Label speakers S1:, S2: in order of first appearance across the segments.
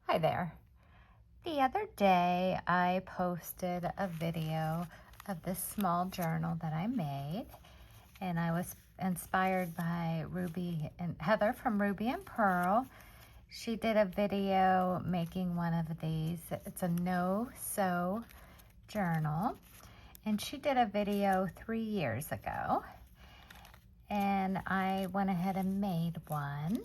S1: Hi there. The other day I posted a video of this small journal that I made, and I was inspired by Ruby and Heather from Ruby and Pearl. She did a video making one of these. It's a no-sew journal, and she did a video 3 years ago, and I went ahead and made one.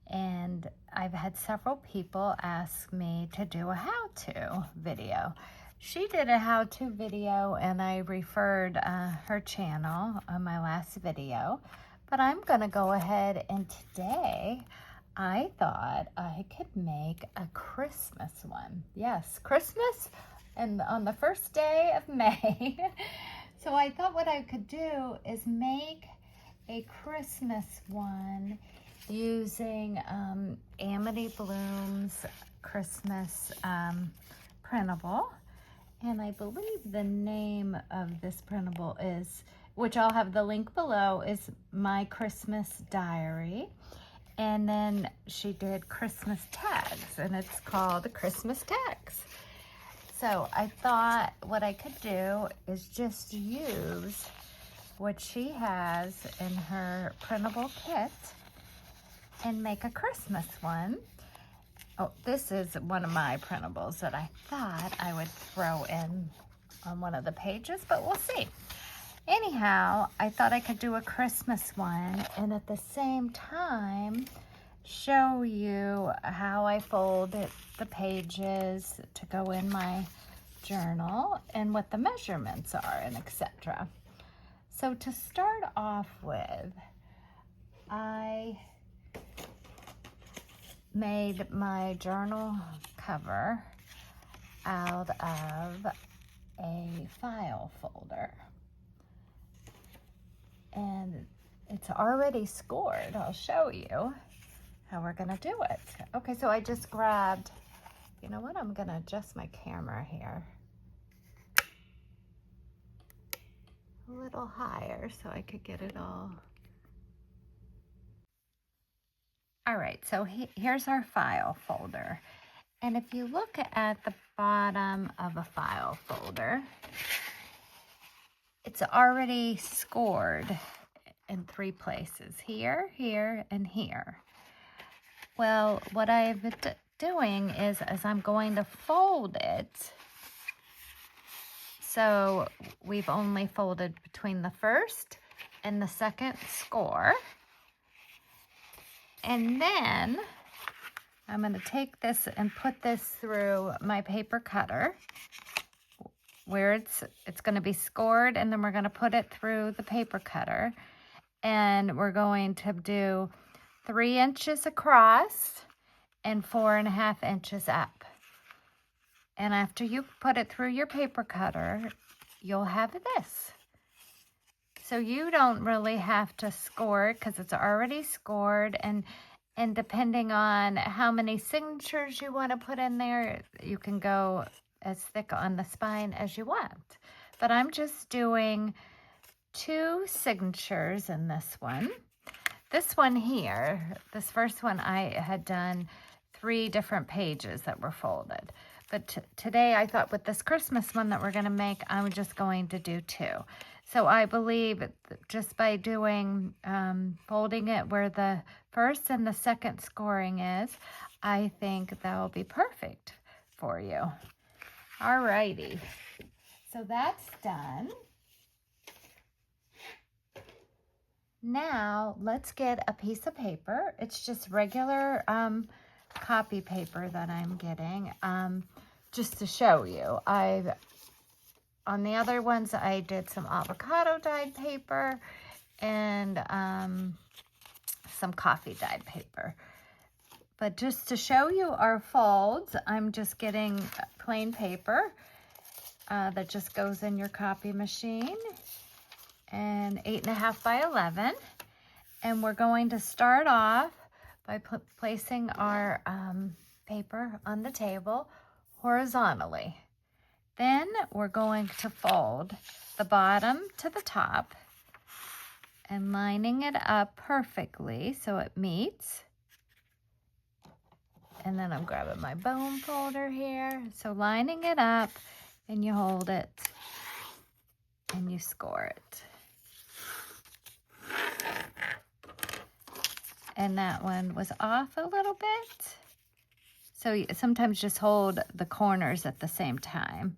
S1: And I've had several people ask me to do a how-to video. She did a how-to video and I referred her channel on my last video, but I'm gonna go ahead and today I thought I could make a Christmas one. Yes, Christmas and on the first day of May. So I thought what I could do is make a Christmas one using Amity Bloom's Christmas printable. And I believe the name of this printable is, which I'll have the link below, is My Christmas Diary. And then she did Christmas tags, and it's called Christmas Tags. So I thought what I could do is just use what she has in her printable kit and make a Christmas one. Oh, this is one of my printables that I thought I would throw in on one of the pages, but we'll see. Anyhow, I thought I could do a Christmas one and at the same time show you how I fold the pages to go in my journal and what the measurements are and etc. So to start off with, I made my journal cover out of a file folder, and it's already scored. I'll show you how we're gonna do it. Okay, so I just grabbed, you know what, I'm gonna adjust my camera here a little higher so I could get it all. All right, so here's our file folder. And if you look at the bottom of a file folder, it's already scored in 3 places, here, here, and here. Well, what I've been doing is I'm going to fold it. So we've only folded between the first and the second score. And then I'm going to take this and put this through my paper cutter where it's going to be scored, and then we're going to put it through the paper cutter, and we're going to do 3 inches across and 4.5 inches up. And after you put it through your paper cutter, you'll have this. So you don't really have to score it because it's already scored, and depending on how many signatures you want to put in there, you can go as thick on the spine as you want. But I'm just doing 2 signatures in this one. This one here, this first one, I had done 3 different pages that were folded. But today I thought with this Christmas one that we're going to make, I'm just going to do 2. So I believe just by doing, folding it where the first and the second scoring is, I think that will be perfect for you. Alrighty, so that's done. Now let's get a piece of paper. It's just regular copy paper that I'm getting, just to show you. On the other ones, I did some avocado dyed paper and some coffee dyed paper. But just to show you our folds, I'm just getting plain paper that just goes in your copy machine, and 8.5 by 11. And we're going to start off by placing our paper on the table horizontally. Then we're going to fold the bottom to the top and lining it up perfectly so it meets. And then I'm grabbing my bone folder here. So lining it up, and you hold it and you score it. And that one was off a little bit. So you sometimes just hold the corners at the same time.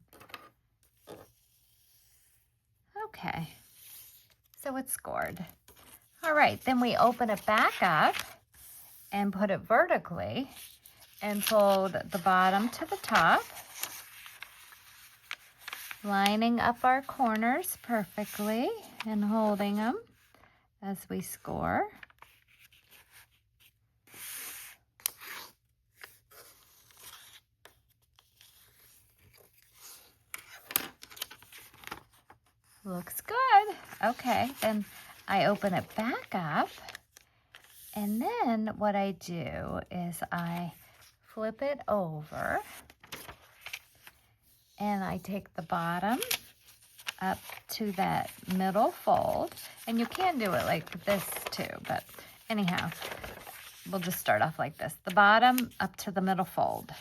S1: Okay, so it's scored. All right, then we open it back up and put it vertically and fold the bottom to the top, lining up our corners perfectly and holding them as we score. Looks good. Okay, then I open it back up, and then what I do is I flip it over, and I take the bottom up to that middle fold, and you can do it like this too, but anyhow, we'll just start off like this. The bottom up to the middle fold,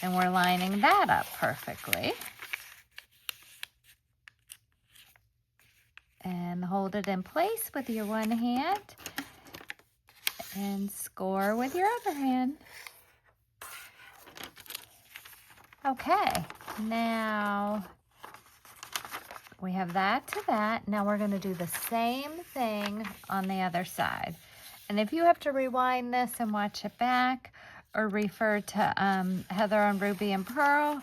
S1: and we're lining that up perfectly. And hold it in place with your one hand and score with your other hand. Okay, now we have that to that. Now we're going to do the same thing on the other side. And if you have to rewind this and watch it back, or refer to Heather on Ruby and Pearl,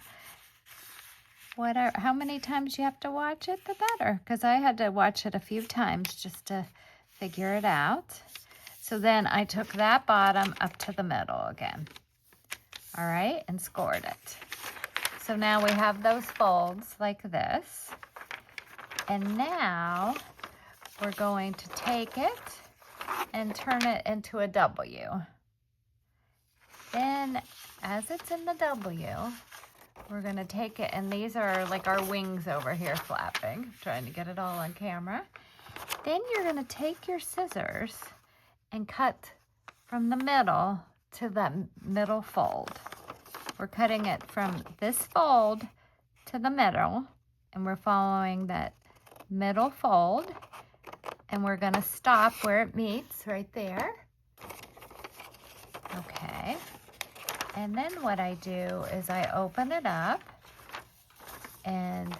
S1: whatever, how many times you have to watch it, the better, because I had to watch it a few times just to figure it out. So then I took that bottom up to the middle again, all right, and scored it. So now we have those folds like this, and now we're going to take it and turn it into a W. Then as it's in the W, we're gonna take it, and these are like our wings over here flapping, trying to get it all on camera. Then you're gonna take your scissors and cut from the middle to that middle fold. We're cutting it from this fold to the middle, and we're following that middle fold, and we're gonna stop where it meets right there. Okay. And then what I do is I open it up and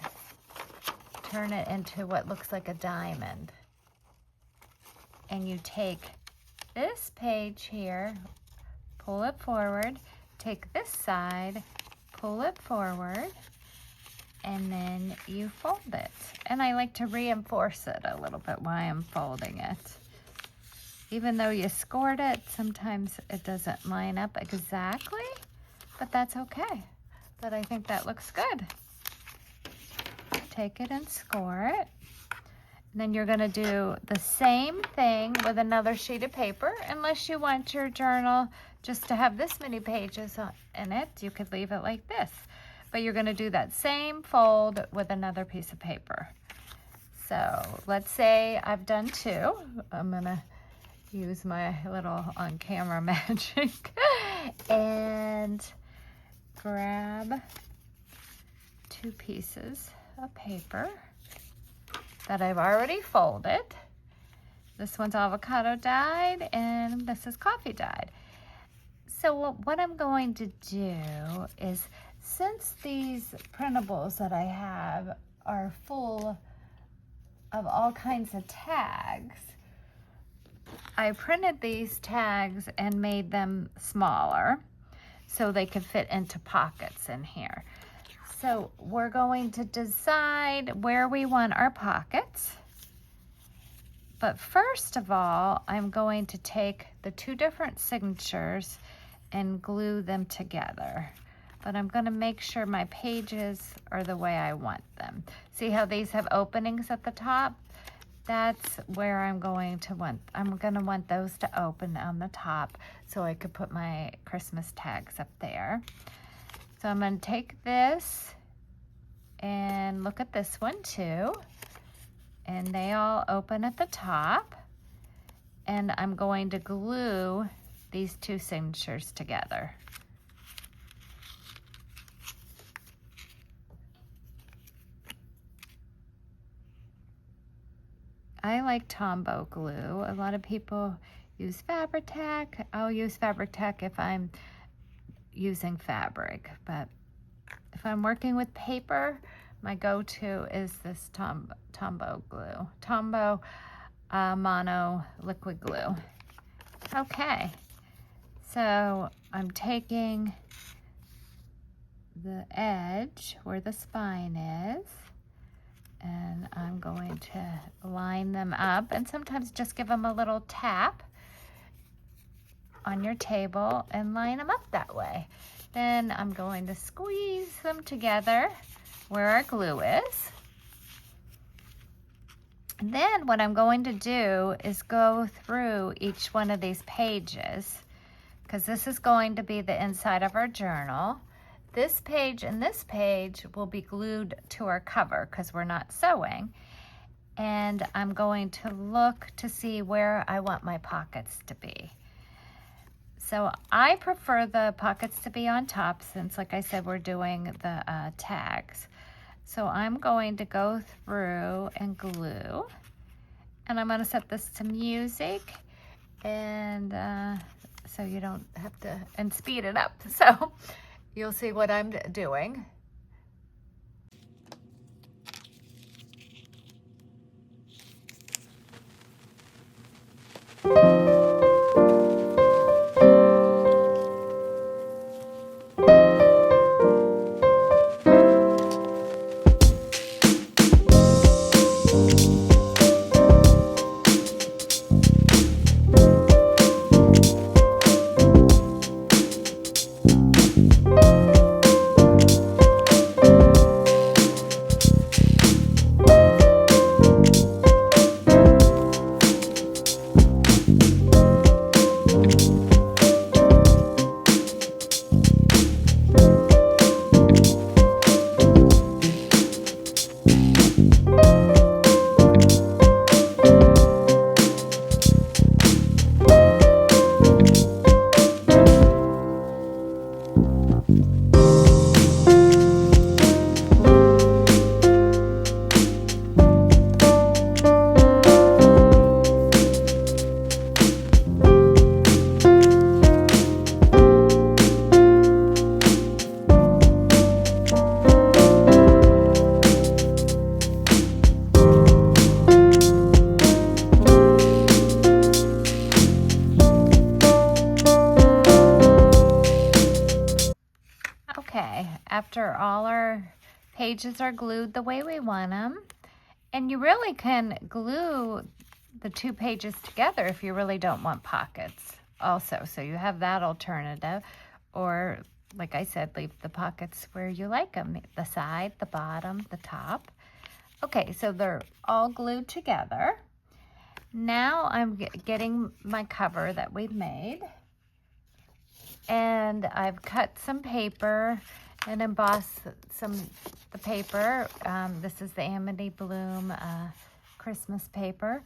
S1: turn it into what looks like a diamond. And you take this page here, pull it forward, take this side, pull it forward, and then you fold it. And I like to reinforce it a little bit while I'm folding it. Even though you scored it, sometimes it doesn't line up exactly, but that's okay. But I think that looks good. Take it and score it. And then you're gonna do the same thing with another sheet of paper, unless you want your journal just to have this many pages in it. You could leave it like this. But you're gonna do that same fold with another piece of paper. So let's say I've done two. I'm gonna use my little on-camera magic and grab two pieces of paper that I've already folded. This one's avocado dyed and this is coffee dyed. So what I'm going to do is, since these printables that I have are full of all kinds of tags, I printed these tags and made them smaller so they could fit into pockets in here. So we're going to decide where we want our pockets. But first of all, I'm going to take the two different signatures and glue them together. But I'm going to make sure my pages are the way I want them. See how these have openings at the top? That's where I'm going to want those to open on the top so I could put my Christmas tags up there. So I'm going to take this and look at this one too. And they all open at the top. And I'm going to glue these two signatures together. I like Tombow glue. A lot of people use Fabri-Tac. I'll use Fabri-Tac if I'm using fabric, but if I'm working with paper, my go-to is this Tombow glue. Tombow mono liquid glue. Okay, so I'm taking the edge where the spine is, and I'm going to line them up, and sometimes just give them a little tap on your table and line them up that way. Then I'm going to squeeze them together where our glue is. And then what I'm going to do is go through each one of these pages, because this is going to be the inside of our journal. This page and this page will be glued to our cover because we're not sewing. And I'm going to look to see where I want my pockets to be. So I prefer the pockets to be on top since, like I said, we're doing the tags. So I'm going to go through and glue. And I'm going to set this to music. And so you don't have to, and speed it up. So you'll see what I'm doing. Okay, after all our pages are glued the way we want them, and you really can glue the two pages together if you really don't want pockets also. So you have that alternative, or like I said, leave the pockets where you like them, the side, the bottom, the top. Okay, so they're all glued together. Now I'm getting my cover that we've made. And I've cut some paper and embossed the paper. This is the Amity Bloom Christmas paper.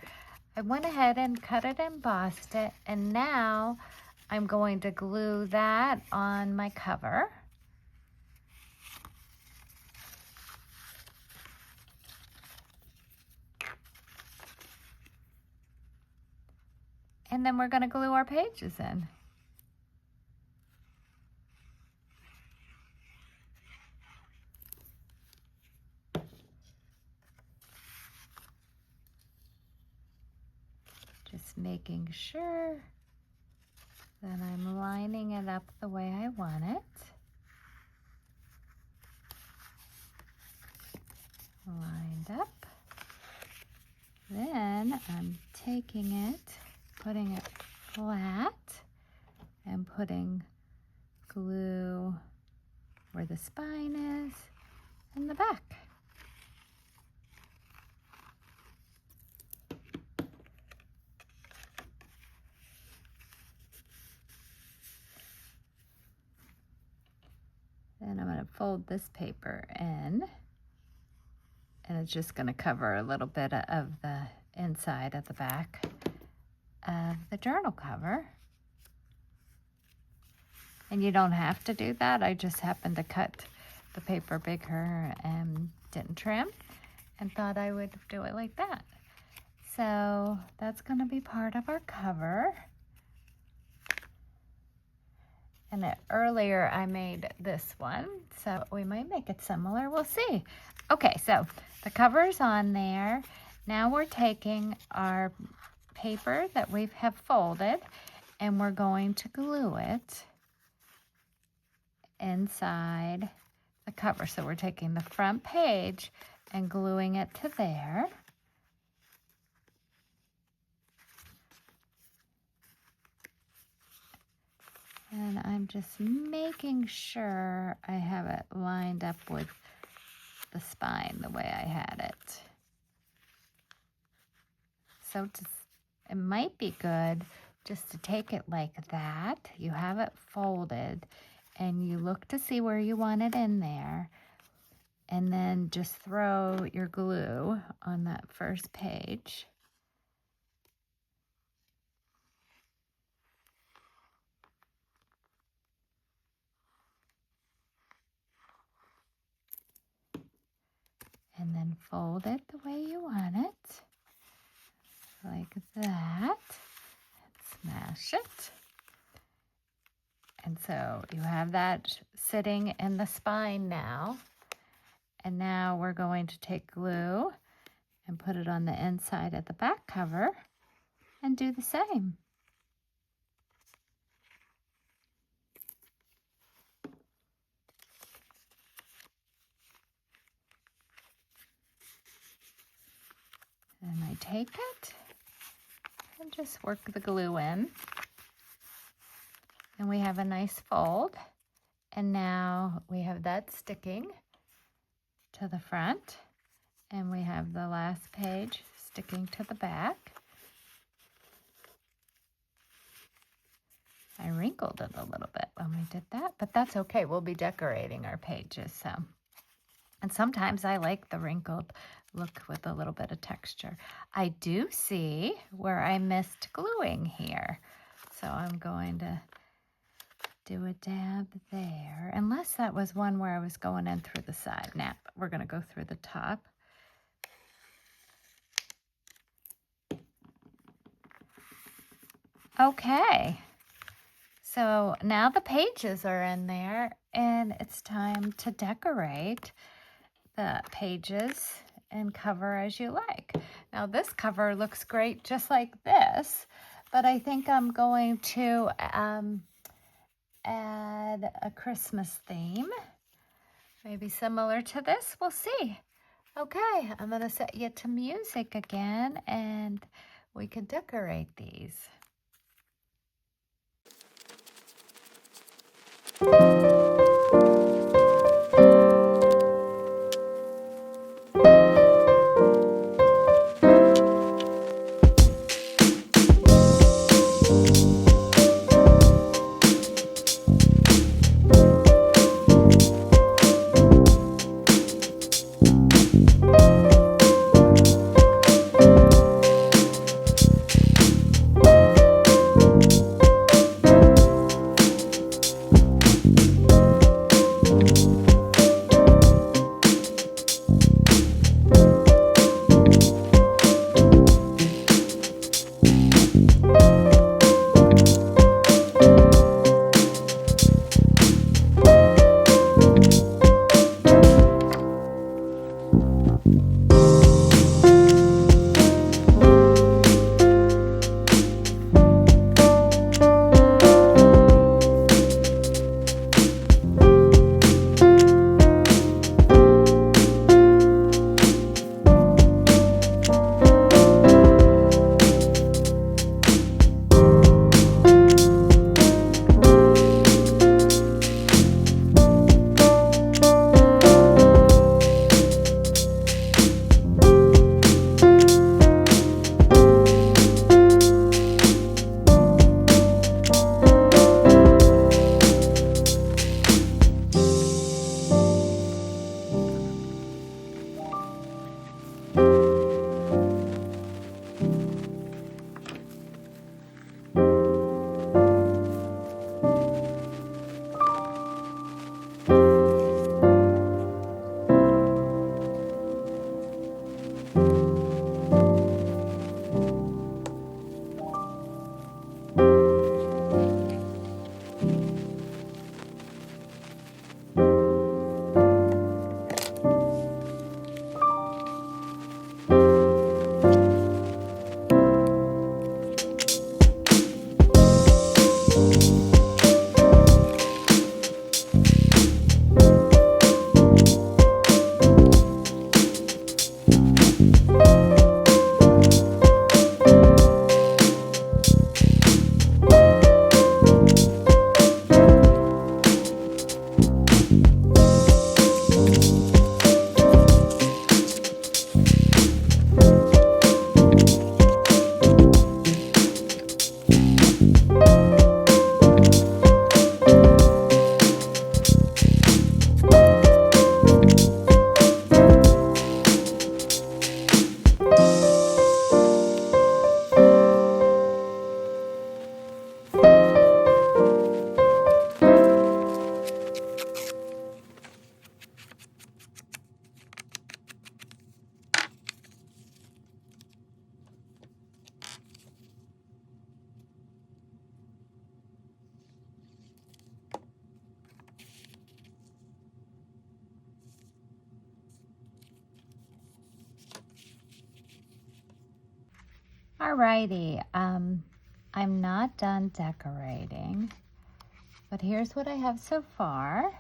S1: I went ahead and cut it and embossed it, and now I'm going to glue that on my cover. And then we're going to glue our pages in. Just making sure that I'm lining it up the way I want it. Lined up. Then I'm taking it, putting it flat, and putting glue where the spine is and the back. Then I'm going to fold this paper in, and it's just going to cover a little bit of the inside of the back of the journal cover. And you don't have to do that. I just happened to cut the paper bigger and didn't trim and thought I would do it like that. So that's going to be part of our cover. And earlier I made this one, so we might make it similar. We'll see. Okay, so the cover's on there. Now we're taking our paper that we have folded and we're going to glue it inside the cover. So we're taking the front page and gluing it to there. And I'm just making sure I have it lined up with the spine the way I had it. So it might be good just to take it like that. You have it folded and you look to see where you want it in there. And then just throw your glue on that first page. And then fold it the way you want it, like that, and smash it. And so you have that sitting in the spine now. And now we're going to take glue and put it on the inside of the back cover and do the same. And I take it and just work the glue in. And we have a nice fold. And now we have that sticking to the front. And we have the last page sticking to the back. I wrinkled it a little bit when we did that, but that's okay. We'll be decorating our pages, so. And sometimes I like the wrinkled look with a little bit of texture. I do see where I missed gluing here. So I'm going to do a dab there, unless that was one where I was going in through the side. Now we're going to go through the top. Okay, so now the pages are in there and it's time to decorate the pages and cover as you like. Now this cover looks great just like this, but I think I'm going to add a Christmas theme, maybe similar to this. We'll see. Okay, I'm gonna set you to music again and we can decorate these. Alrighty, I'm not done decorating, but here's what I have so far.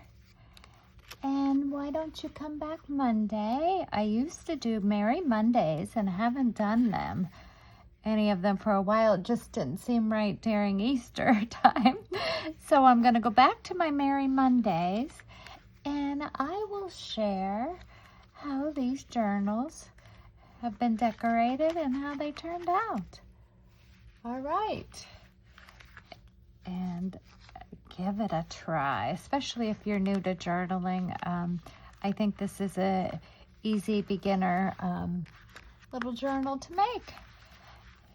S1: And why don't you come back Monday? I used to do Merry Mondays and haven't done them, any of them, for a while. It just didn't seem right during Easter time. So I'm going to go back to my Merry Mondays, and I will share how these journals have been decorated and how they turned out. All right. And give it a try, especially if you're new to journaling. I think this is a easy beginner little journal to make.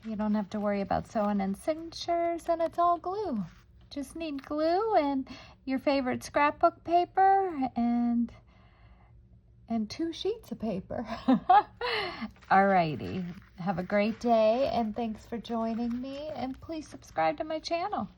S1: You don't have to worry about sewing in signatures, and it's all glue. Just need glue and your favorite scrapbook paper and 2 sheets of paper. Alrighty, have a great day, and thanks for joining me, and please subscribe to my channel.